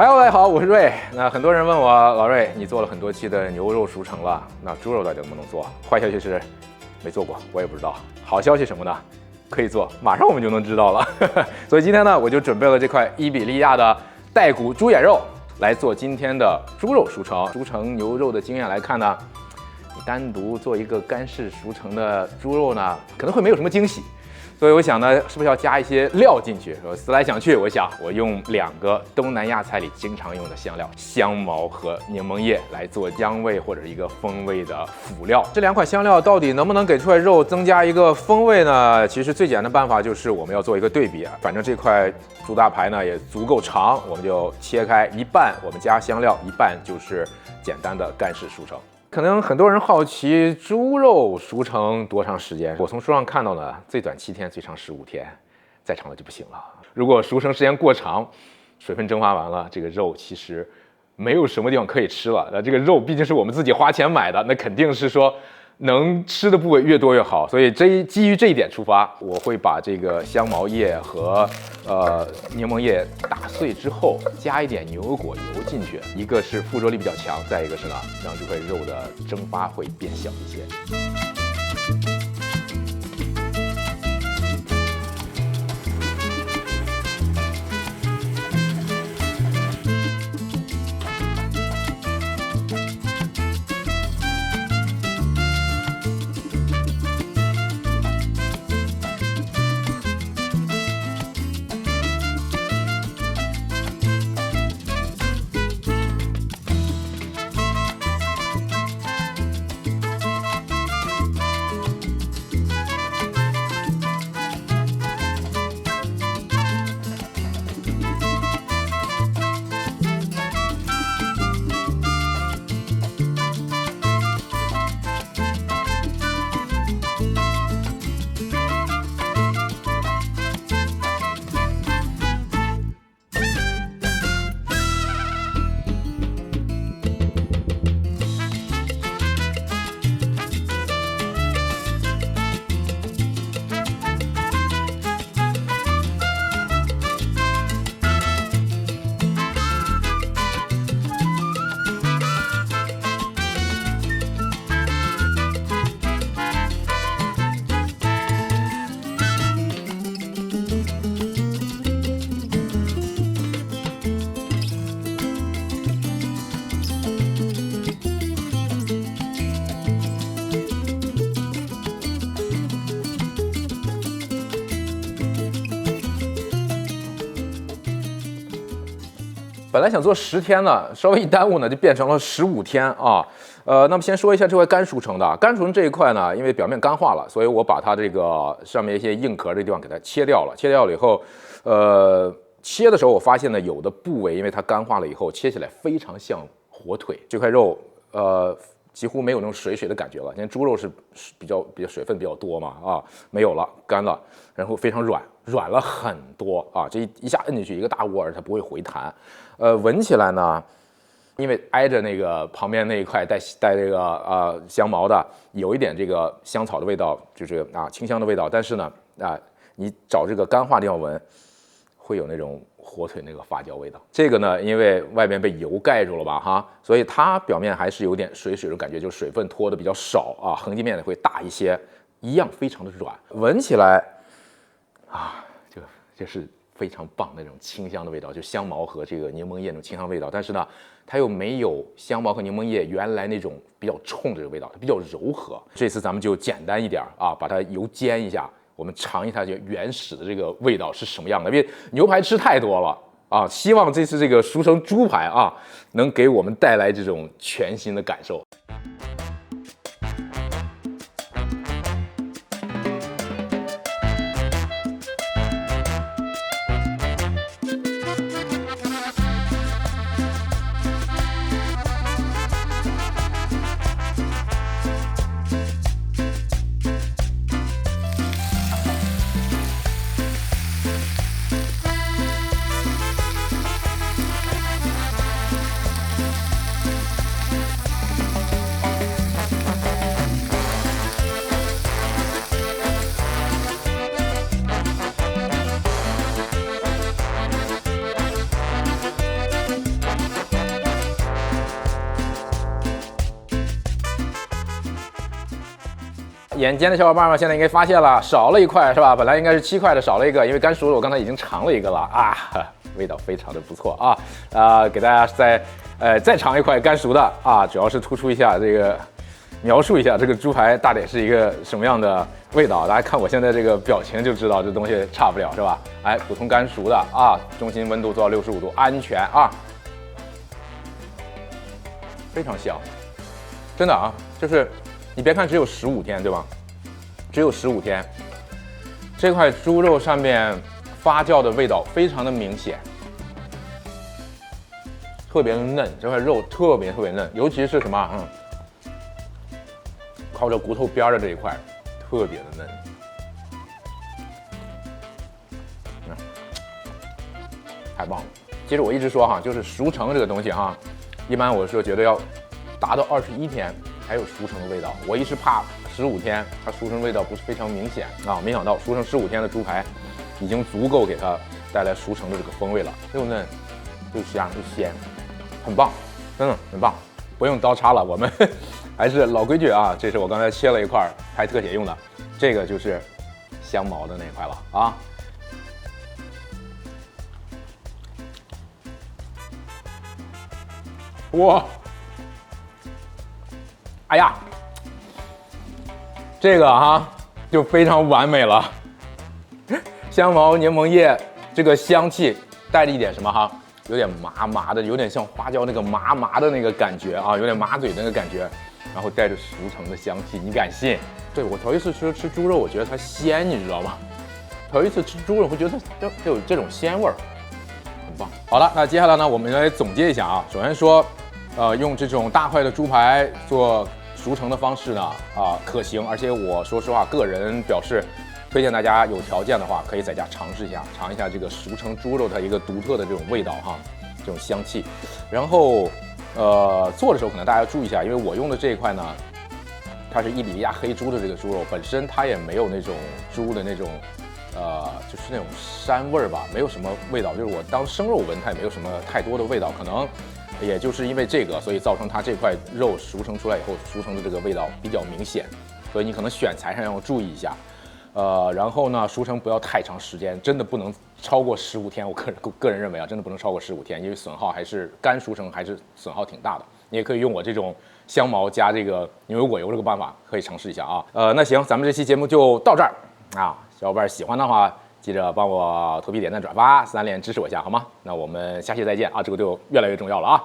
Hello， 大家好，我是瑞。那很多人问我，老瑞，你做了很多期的牛肉熟成了，那猪肉到底能不能做？坏消息是，没做过，我也不知道。好消息什么呢？可以做，马上我们就能知道了。所以今天呢，我就准备了这块伊比利亚的带骨猪眼肉来做今天的猪肉熟成。熟成牛肉的经验来看呢，你单独做一个干式熟成的猪肉呢，可能会没有什么惊喜。所以我想呢，是不是要加一些料进去？我思来想去，我想我用2个东南亚菜里经常用的香料香茅和柠檬叶来做香味或者一个风味的辅料。这2款香料到底能不能给出来肉增加一个风味呢？其实最简单的办法就是我们要做一个对比。反正这块猪大排呢也足够长，我们就切开一半，我们加香料，一半就是简单的干式熟成。可能很多人好奇猪肉熟成多长时间？我从书上看到呢，最短7天，最长15天，再长了就不行了。如果熟成时间过长，水分蒸发完了，这个肉其实没有什么地方可以吃了。那这个肉毕竟是我们自己花钱买的，那肯定是说能吃的部位越多越好。所以基于这一点出发，我会把这个香茅叶和柠檬叶打碎之后，加一点牛油果油进去。一个是附着力比较强，再一个是呢，让这块肉的蒸发会变小一些。本来想做10天呢，稍微一耽误呢，就变成了15天啊。那么先说一下这块干熟成的，干熟成这一块呢，因为表面干化了，所以我把它这个上面一些硬壳的地方给它切掉了。切掉了以后，切的时候我发现呢，有的部位因为它干化了以后，切起来非常像火腿。这块肉几乎没有那种水的感觉了。因为猪肉是比较水分比较多嘛，啊，没有了，干了，然后非常软了很多啊！这一下摁进去一个大窝儿，它不会回弹。闻起来呢，因为挨着那个旁边那一块带这个香茅的，有一点这个香草的味道，就是清香的味道。但是呢你找这个干化地方闻，会有那种火腿那个发酵味道。这个呢，因为外面被油盖住了吧哈，所以它表面还是有点水的感觉，就是水分脱的比较少啊，横截面会大一些，一样非常的软，闻起来就是非常棒那种清香的味道，就香茅和这个柠檬叶那种清香味道。但是呢，它又没有香茅和柠檬叶原来那种比较冲的这个味道，它比较柔和。这次咱们就简单一点啊，把它油煎一下，我们尝一下这原始的这个味道是什么样的。因为牛排吃太多了啊，希望这次这个熟成猪排啊，能给我们带来这种全新的感受。眼尖的小伙伴们现在应该发现了，少了一块是吧？本来应该是7块的，少了一个，因为干熟了，我刚才已经尝了一个了啊，味道非常的不错啊。给大家再尝一块干熟的啊，主要是突出一下这个，描述一下这个猪排大概是一个什么样的味道。大家看我现在这个表情就知道这东西差不了是吧？哎，普通干熟的啊，中心温度做到65度，安全啊，非常香，真的啊，就是你别看只有15天对吧？只有15天，这块猪肉上面发酵的味道非常的明显，特别的嫩，这块肉特别嫩，尤其是什么靠着骨头边的这一块，特别的嫩。太棒了！其实我一直说就是熟成这个东西一般我是觉得要达到21天才有熟成的味道。我一直怕15天它熟成味道不是非常明显没想到熟成15天的猪排已经足够给它带来熟成的这个风味了，又嫩又香又鲜，很棒，真的很棒。不用刀叉了，我们还是老规矩啊。这是我刚才切了一块拍特写用的，这个就是香茅的那块了啊。哇，哎呀，这个就非常完美了。香茅柠檬叶这个香气带着一点什么有点麻麻的，有点像花椒那个麻麻的那个感觉有点麻嘴的那个感觉，然后带着熟成的香气，你敢信？对，我头一次吃猪肉，我觉得它鲜，你知道吗？头一次吃猪肉，会觉得它有这种鲜味儿，很棒。好了，那接下来呢，我们来总结一下首先说，用这种大块的猪排做熟成的方式呢，可行，而且我说实话，个人表示。推荐大家有条件的话，可以在家尝试一下，尝一下这个熟成猪肉它一个独特的这种味道这种香气。然后，做的时候可能大家要注意一下，因为我用的这一块呢，它是伊比利亚黑猪的这个猪肉，本身它也没有那种猪的那种，就是那种膻味儿吧，没有什么味道，就是我当生肉闻，它也没有什么太多的味道，可能也就是因为这个，所以造成它这块肉熟成出来以后，熟成的这个味道比较明显，所以你可能选材上要注意一下。然后呢，熟成不要太长时间，真的不能超过15天。我个人认为真的不能超过15天，因为损耗还是干熟成还是损耗挺大的。你也可以用我这种香茅加这个牛油果油这个办法，可以尝试一下那行，咱们这期节目就到这儿小伙伴喜欢的话，记着帮我投币、点赞、转发，3连支持我一下好吗？那我们下期再见这个对我越来越重要了